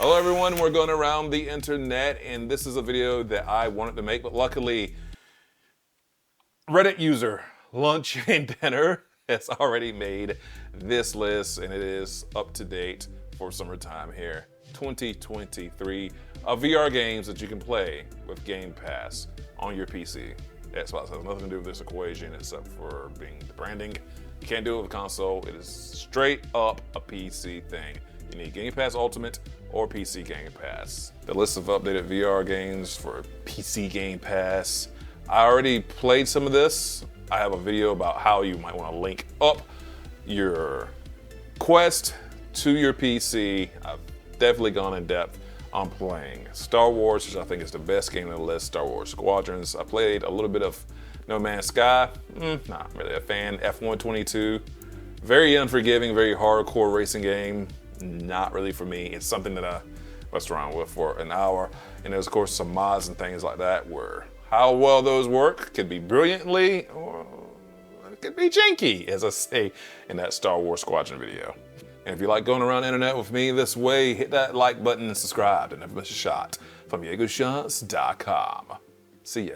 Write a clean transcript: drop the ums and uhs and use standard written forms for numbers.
Hello everyone, we're going around the internet and this is a video that I wanted to make, but luckily Reddit user Lunch and Dinner has already made this list and it is up to date for summertime here. 2023 of VR games that you can play with GamePass on your PC. Xbox has nothing to do with this equation except for being the branding. You can't do it with a console. It is straight up a PC thing. You need Game Pass Ultimate or PC Game Pass. The list of updated VR games for PC Game Pass. I already played some of this. I have a video about how you might want to link up your Quest to your PC. I've definitely gone in depth on playing Star Wars, which I think is the best game on the list, Star Wars Squadrons. I played a little bit of No Man's Sky. Not really a fan. F122. Very unforgiving, very hardcore racing game. Not really for me. It's something that I messed around with for an hour. And there's of course some mods and things like that where how well those work could be brilliantly or it could be janky, as I say in that Star Wars Squadron video. And if you like going around the internet with me this way, hit that like button and subscribe to never miss a shot from YeagerShots.com. See ya.